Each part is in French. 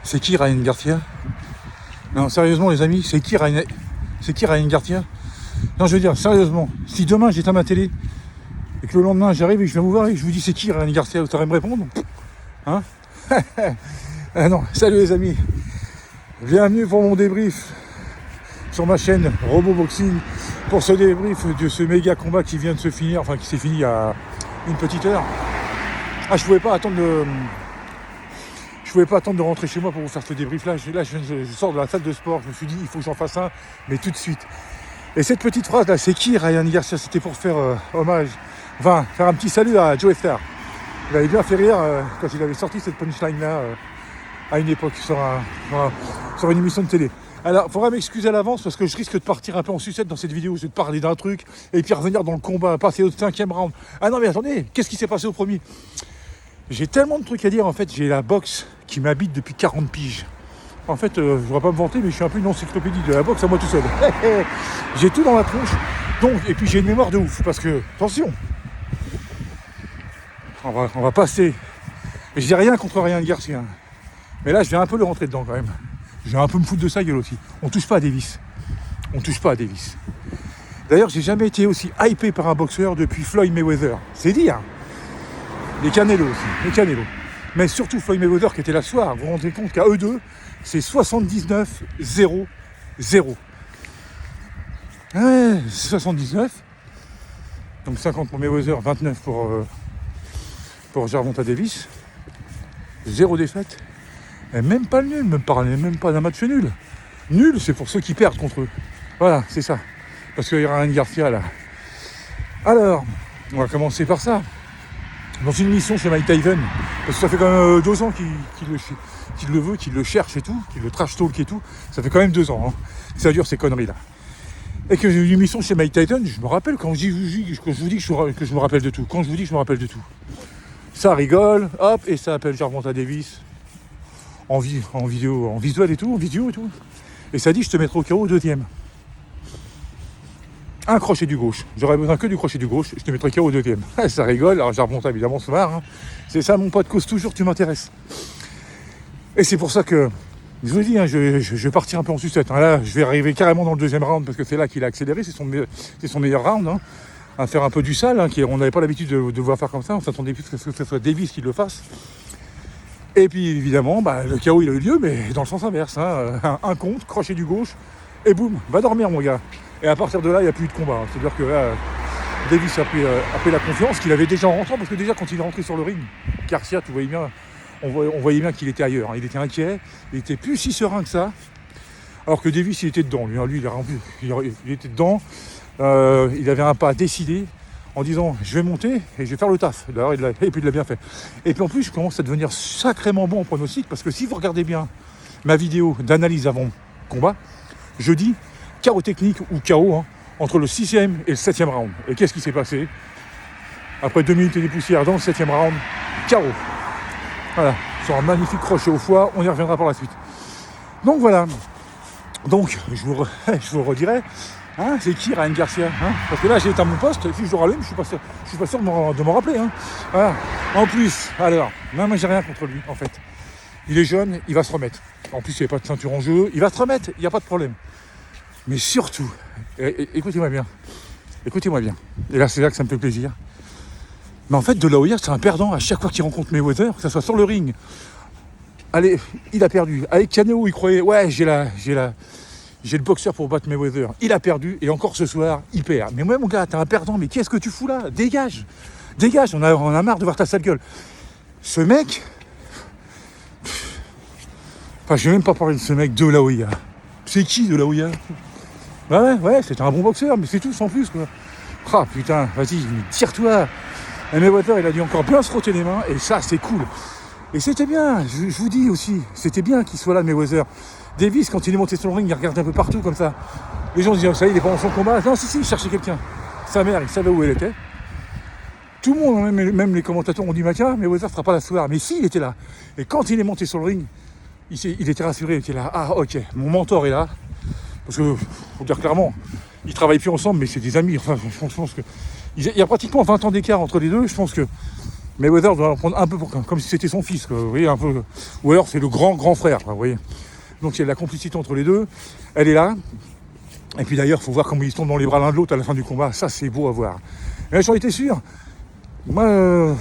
C'est qui Ryan Garcia? Non, sérieusement les amis, c'est qui Ryan Garcia? Non, je veux dire, sérieusement, si demain j'éteins ma télé et que le lendemain j'arrive et que je viens vous voir et que je vous dis c'est qui Ryan Garcia, vous saurez me répondre? Hein? Ah non, salut les amis, bienvenue pour mon débrief sur ma chaîne Roboboxing pour ce débrief de ce méga combat qui vient de se finir, enfin qui s'est fini il y a une petite heure. Ah, je pouvais pas attendre de rentrer chez moi pour vous faire ce débrief là. Je sors de la salle de sport, je me suis dit il faut que j'en fasse un, mais tout de suite. Et cette petite phrase là, c'est qui Ryan Garcia? C'était pour faire hommage, enfin faire un petit salut à Joe Star. Il avait bien fait rire quand il avait sorti cette punchline là à une époque sur une émission de télé. Alors, il faudra m'excuser à l'avance parce que je risque de partir un peu en sucette dans cette vidéo. Je vais te parler d'un truc et puis revenir dans le combat, passer au 5e round. Ah non mais attendez, qu'est-ce qui s'est passé au premier? J'ai tellement de trucs à dire en fait, j'ai la boxe qui m'habite depuis 40 piges. En fait, je ne voudrais pas me vanter, mais je suis un peu une encyclopédie de la boxe à moi tout seul. J'ai tout dans la tronche. Donc, et puis j'ai une mémoire de ouf parce que, attention, on va passer. Et je dis rien contre Ryan Garcia. Mais là, je vais un peu le rentrer dedans quand même. Je vais un peu me foutre de sa gueule aussi. On touche pas à Davis. D'ailleurs, j'ai jamais été aussi hypé par un boxeur depuis Floyd Mayweather. C'est dire. Les Canelo aussi, les Canelo. Mais surtout Floyd Mayweather qui était là ce soir. Vous vous rendez compte qu'à eux deux, c'est 79-0-0. Ouais, c'est 79. Donc 50 pour Mayweather, 29 pour Gervonta Davis. 0 défaite. Et même pas le nul, même pas d'un match nul. Nul, c'est pour ceux qui perdent contre eux. Voilà, c'est ça. Parce qu'il y a Ryan Garcia là. Alors, on va commencer par ça. Dans une mission chez Mike Tyson, parce que ça fait quand même 2 ans qu'il le veut, qu'il le cherche et tout, qu'il le trash talk et tout. Ça fait quand même 2 ans, hein. Ça dure ces conneries là. Et que j'ai eu une mission chez Mike Tyson, je me rappelle quand je vous dis que je me rappelle de tout. Quand je vous dis que je me rappelle de tout. Ça rigole, hop, et ça appelle Gervonta Davis. En visuel et tout, en vidéo et tout. Et ça dit je te mettrai au KO au 2e. Un crochet du gauche. J'aurais besoin que du crochet du gauche, je te mettrai KO au 2e. Ça rigole, alors Gervonta évidemment se marre. Hein. C'est ça mon pote, cause toujours, tu m'intéresses. Et c'est pour ça que, je vous dis, hein, je vais partir un peu en sucette. Hein. Là, je vais arriver carrément dans le 2e round parce que c'est là qu'il a accéléré, c'est son meilleur round. Hein. À faire un peu du sale, hein, on n'avait pas l'habitude de voir faire comme ça, on s'attendait plus que ce soit Davis qui le fasse. Et puis évidemment, le KO il a eu lieu, mais dans le sens inverse. Hein. Un compte, crochet du gauche, et boum, va dormir mon gars. Et à partir de là, il n'y a plus eu de combat. Hein. C'est-à-dire que là, Davis a pris la confiance qu'il avait déjà en rentrant, parce que déjà quand il est rentré sur le ring, Garcia, tu voyais bien, on voyait bien qu'il était ailleurs. Hein. Il était inquiet, il était plus si serein que ça. Alors que Davis, il était dedans. Lui il était dedans. Il avait un pas décidé en disant je vais monter et je vais faire le taf. D'ailleurs, et puis il l'a bien fait. Et puis en plus, je commence à devenir sacrément bon en pronostic parce que si vous regardez bien ma vidéo d'analyse avant combat, je dis KO technique ou KO hein, entre le 6e et le 7e round. Et qu'est-ce qui s'est passé? Après 2 minutes et des poussières dans le 7e round, KO. Voilà, sur un magnifique crochet au foie, on y reviendra par la suite. Donc voilà. Donc, je vous redirai. Hein, c'est qui Ryan Garcia hein? Parce que là j'ai été à mon poste, si je le rallume, je suis pas sûr de m'en rappeler. Hein. Voilà. En plus, alors, moi j'ai rien contre lui en fait. Il est jeune, il va se remettre. En plus il n'y a pas de ceinture en jeu, il va se remettre, il n'y a pas de problème. Mais surtout, écoutez-moi bien. Et là c'est là que ça me fait plaisir. Mais en fait, De La Hoya, c'est un perdant à chaque fois qu'il rencontre Mayweather, que ce soit sur le ring. Allez, il a perdu. Avec Canelo, il croyait, ouais, j'ai le boxeur pour battre Mayweather. Il a perdu et encore ce soir, il perd. Mais moi, mon gars, t'es un perdant, mais qu'est-ce que tu fous là? Dégage, on a marre de voir ta sale gueule. Ce mec... Enfin, je vais même pas parler de ce mec De La Hoya. C'est qui De La Hoya? Ouais, c'était un bon boxeur, mais c'est tout, sans plus, quoi. Ah, putain, vas-y, tire-toi. Et Mayweather, il a dû encore bien se frotter les mains, et ça, c'est cool. Et c'était bien, je vous dis aussi, c'était bien qu'il soit là, Mayweather. Davis, quand il est monté sur le ring, il regardait un peu partout comme ça. Les gens se disaient, ça y est, il est pas dans son combat. Non, si, il cherchait quelqu'un. Sa mère, il savait où elle était. Tout le monde, même les commentateurs ont dit, Maca, Mayweather ne sera pas là ce soir. Mais si, il était là. Et quand il est monté sur le ring, il était rassuré, il était là. Ah, ok, mon mentor est là. Parce que, faut dire clairement, ils travaillent plus ensemble, mais c'est des amis. Enfin, je pense que... Il y a pratiquement 20 ans d'écart entre les deux. Je pense que Mayweather doit en prendre un peu comme si c'était son fils, quoi, vous voyez, un peu. Ou alors c'est le grand frère, quoi, vous voyez. Donc il y a de la complicité entre les deux. Elle est là. Et puis d'ailleurs, il faut voir comment ils se tombent dans les bras l'un de l'autre à la fin du combat. Ça, c'est beau à voir. Mais j'en étais sûr. Moi,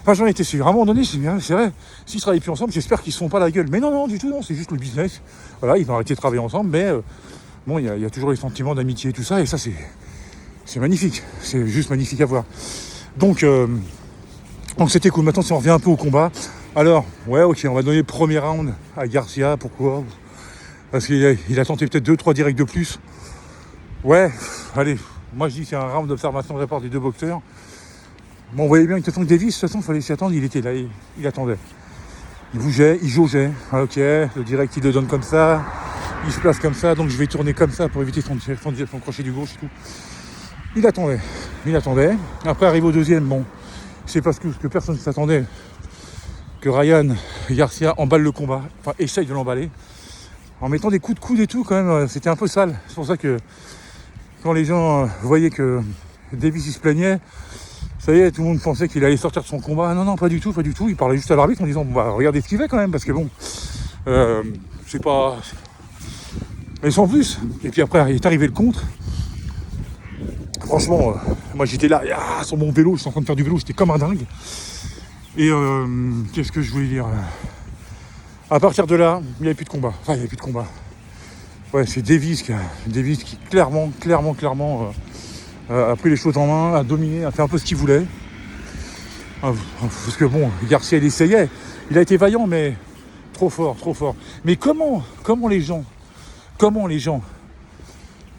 enfin, j'en étais sûr. À un moment donné, c'est vrai, s'ils ne travaillent plus ensemble, j'espère qu'ils ne se font pas la gueule. Mais non, du tout, non, c'est juste le business. Voilà, ils ont arrêté de travailler ensemble, mais bon, il y a toujours les sentiments d'amitié et tout ça, et ça, c'est magnifique. C'est juste magnifique à voir. Donc c'était cool. Maintenant, si on revient un peu au combat. Alors, ouais, ok, on va donner le premier round à Garcia. Pourquoi ? Parce qu'il a tenté peut-être 2-3 directs de plus. Ouais, allez, moi je dis que c'est un round d'observation de rapport des deux boxeurs. Bon, on voyait bien que de toute façon Davis, de toute façon, il fallait s'y attendre, il était là, il attendait. Il bougeait, il jaugeait. Ah, ok, le direct il le donne comme ça, il se place comme ça, donc je vais tourner comme ça pour éviter son crochet du gauche et tout. Il attendait. Après arrive au deuxième, bon, c'est parce que personne ne s'attendait que Ryan Garcia emballe le combat, enfin essaye de l'emballer. En mettant des coups de coude et tout, quand même, c'était un peu sale. C'est pour ça que quand les gens voyaient que Davis il se plaignait, ça y est, tout le monde pensait qu'il allait sortir de son combat. Non, pas du tout. Il parlait juste à l'arbitre en disant bon, bah, regardez ce qu'il fait quand même, parce que bon, c'est pas. Mais sans plus. Et puis après, il est arrivé le contre. Franchement, moi j'étais là, sur mon vélo, j'étais en train de faire du vélo, j'étais comme un dingue. Et qu'est-ce que je voulais dire ? À partir de là, il n'y avait plus de combat. Ouais, c'est Davis qui clairement a pris les choses en main, a dominé, a fait un peu ce qu'il voulait. Parce que bon, Garcia il essayait. Il a été vaillant, mais trop fort. Mais comment les gens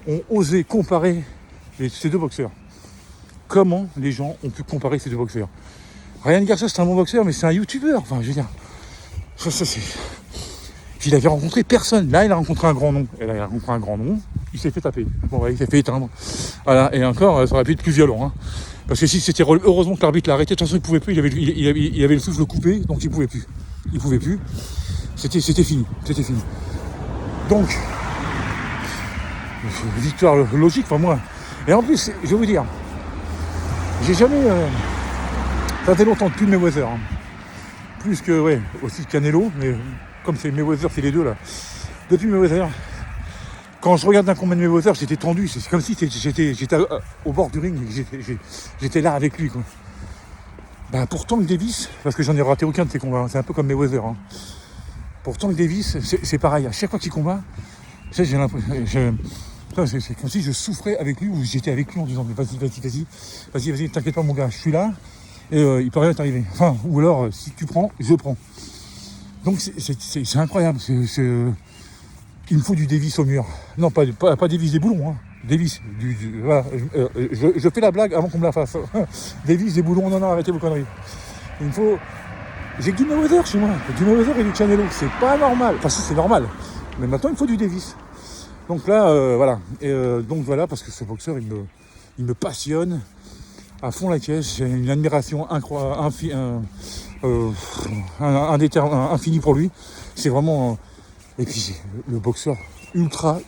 ont osé comparer ces deux boxeurs ? Comment les gens ont pu comparer ces deux boxeurs ? Ryan Garcia, c'est un bon boxeur, mais c'est un youtubeur. Enfin, je veux dire... Ça, c'est... Il avait rencontré personne. Là, il a rencontré un grand nom. Il s'est fait taper. Bon, ouais, il s'est fait éteindre. Voilà. Et encore, ça aurait pu être plus violent. Hein. Parce que si c'était... Heureusement que l'arbitre l'a arrêté. De toute façon, il ne pouvait plus. Il avait le souffle coupé. Donc, il ne pouvait plus. C'était fini. Donc, victoire logique, enfin, moi. Et en plus, je vais vous dire, j'ai jamais... ça fait longtemps depuis Mayweather. Hein. Plus que, ouais, aussi Canelo, mais comme c'est Mayweather, c'est les deux là. Depuis Mayweather, quand je regarde un combat de Mayweather, j'étais tendu, c'est comme si j'étais au bord du ring, j'étais là avec lui, quoi. Ben, pourtant que Davis, parce que j'en ai raté aucun de ces combats, c'est un peu comme Mayweather. Hein. Pourtant que Davis, c'est pareil, à chaque fois qu'il combat, j'ai l'impression, c'est comme si je souffrais avec lui ou j'étais avec lui en disant mais vas-y, t'inquiète pas mon gars, je suis là. Et il peut rien t'arriver. Enfin, ou alors, si tu prends, je prends. Donc c'est incroyable. Il me faut du Davis au mur. Non, pas Davis des boulons. Hein. Davis. Voilà. Je fais la blague avant qu'on me la fasse. Davis des boulons, non, arrêtez vos conneries. Il me faut... J'ai que du Mayweather chez moi. Du Mayweather et du Canelo. C'est pas normal. Enfin, si, c'est normal. Mais maintenant, il me faut du Davis. Donc là, voilà. Et donc voilà, parce que ce boxeur, il me passionne. À fond la caisse, j'ai une admiration incroyable, infinie pour lui. C'est vraiment... Et puis, le boxeur ultra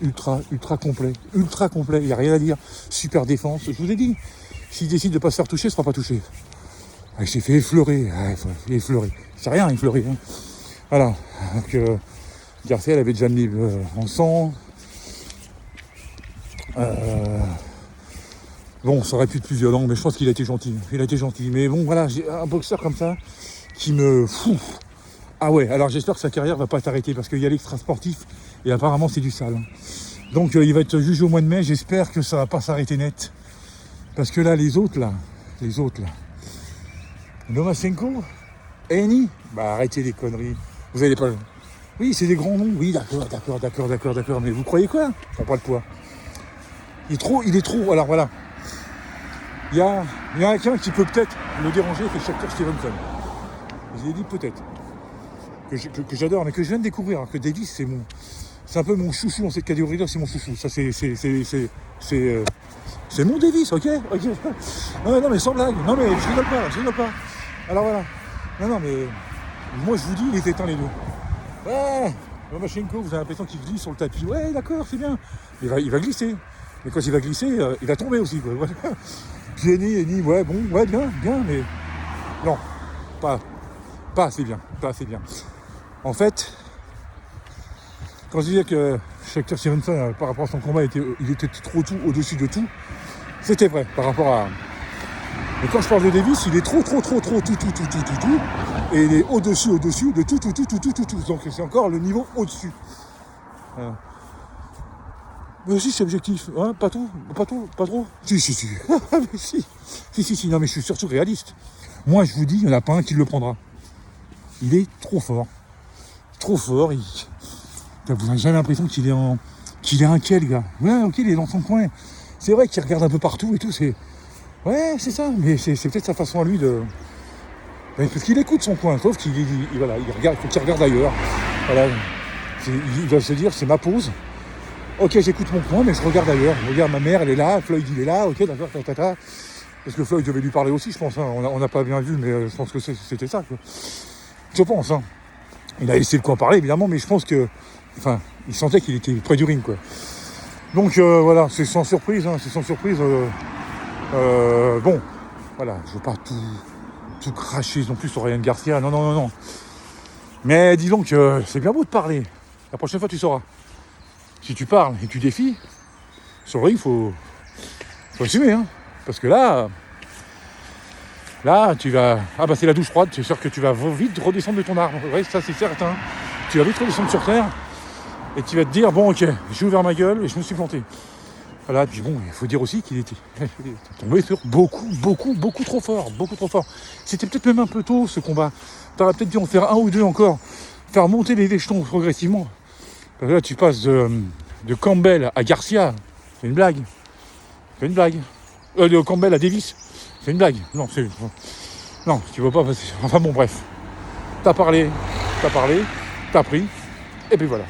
complet. Il n'y a rien à dire. Super défense. Je vous ai dit, s'il décide de ne pas se faire toucher, il ne sera pas touché. Il s'est fait effleurer. C'est rien, effleurer. Hein. Voilà. Donc, Garcia, elle avait déjà mis en sang. Bon, ça aurait pu être plus violent, mais je pense qu'il a été gentil. Mais bon, voilà, j'ai un boxeur comme ça qui me fout. Ah ouais, alors j'espère que sa carrière va pas s'arrêter parce qu'il y a l'extra sportif et apparemment c'est du sale. Donc il va être jugé au mois de mai, j'espère que ça va pas s'arrêter net. Parce que là, les autres là. Lomachenko, Haney, bah arrêtez les conneries. Vous allez pas... Oui, c'est des grands noms. Oui, d'accord. Mais vous croyez quoi ? Ils font pas le poids. Il est trop. Alors voilà. Il y a quelqu'un qui peut peut-être le déranger, c'est Shakur Stevenson. Je l'ai dit peut-être. Que j'adore, mais que je viens de découvrir. Que Davis, c'est un peu mon chouchou dans cette catégorie-là, c'est mon chouchou. Ça, c'est mon Davis, ok. Non, mais sans blague. Non, mais je rigole pas. Alors voilà. Non, mais moi, je vous dis, il est éteint les deux. Ouais, Lomachenko, vous avez l'impression qu'il glisse sur le tapis. Ouais, d'accord, c'est bien. Il va glisser. Mais quand il va glisser, il va tomber aussi. Quoi. Puis Haney, ouais, bon, ouais, bien, mais Non, pas assez bien, pas assez bien. En fait, quand je disais que Shakur Stevenson, par rapport à son combat, il était trop tout au-dessus de tout, c'était vrai par rapport à... Mais quand je parle de Davis, il est trop tout, et il est au-dessus de tout. Donc c'est encore le niveau au-dessus. Mais aussi c'est objectif, hein, pas trop. Si. si, non mais je suis surtout réaliste. Moi je vous dis, il n'y en a pas un qui le prendra. Il est trop fort, vous n'avez jamais l'impression qu'il est inquiet, le gars. Ouais, ok, il est dans son coin. C'est vrai qu'il regarde un peu partout et tout, ouais, c'est ça, mais c'est peut-être sa façon à lui de... Parce qu'il écoute son coin, sauf qu'il regarde, faut qu'il regarde ailleurs. Voilà. Il doit se dire, c'est ma pause. Ok, j'écoute mon coin, mais je regarde ailleurs. Je regarde ma mère, elle est là, Floyd, il est là, ok, d'accord, tata. Parce que Floyd devait lui parler aussi, je pense. Hein. On n'a pas bien vu, mais je pense que c'était ça, quoi. Je pense, hein. Il a essayé de quoi parler, évidemment, mais je pense que... Enfin, il sentait qu'il était près du ring, quoi. Donc, voilà, c'est sans surprise, hein, bon, voilà, je veux pas tout cracher non plus sur Ryan Garcia, non. Mais dis donc, c'est bien beau de parler. La prochaine fois, tu sauras. Si tu parles et tu défies, sur le ring, faut assumer, hein. Parce que là, tu vas... Ah bah c'est la douche froide, c'est sûr que tu vas vite redescendre de ton arbre. Ouais, ça c'est certain. Tu vas vite redescendre sur terre et tu vas te dire, bon ok, j'ai ouvert ma gueule et je me suis planté. Voilà, puis bon, il faut dire aussi qu'il était tombé sur beaucoup trop fort. C'était peut-être même un peu tôt ce combat. T'aurais peut-être dû en faire un ou deux encore, faire monter les jetons progressivement. Parce que là, tu passes de Campbell à Garcia, c'est une blague. De Campbell à Davis, c'est une blague. Non, tu vois pas. Enfin bon, bref. T'as parlé, t'as pris, et puis voilà.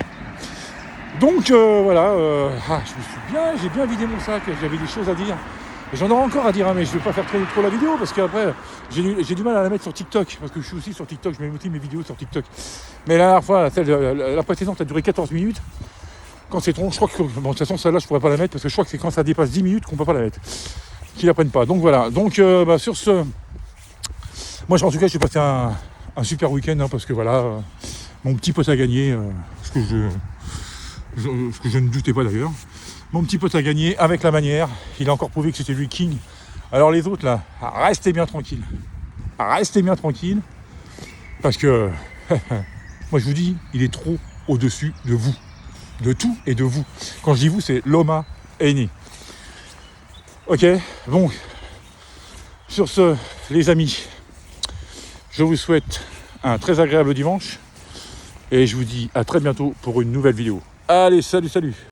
Donc voilà, j'ai bien vidé mon sac, j'avais des choses à dire. Et j'en aurai encore à dire, hein, mais je ne vais pas faire trop la vidéo parce qu'après j'ai du mal à la mettre sur TikTok, parce que je suis aussi sur TikTok, je mets aussi mes vidéos sur TikTok. Mais la dernière fois, la précédente a duré 14 minutes. Quand c'est trop, je crois que, bon, de toute façon celle-là je pourrais pas la mettre parce que je crois que c'est quand ça dépasse 10 minutes qu'on peut pas la mettre. Qu'ils la prennent pas. Donc voilà, sur ce, moi en tout cas j'ai passé un super week-end, hein, parce que voilà, mon petit pote a gagné, ce que je ne doutais pas d'ailleurs. Mon petit pote a gagné avec la manière. Il a encore prouvé que c'était lui king. Alors les autres là, restez bien tranquilles. Parce que moi je vous dis, il est trop au-dessus de vous. De tout et de vous. Quand je dis vous, c'est Loma Eni. Ok, bon. Sur ce, les amis, je vous souhaite un très agréable dimanche. Et je vous dis à très bientôt pour une nouvelle vidéo. Allez, salut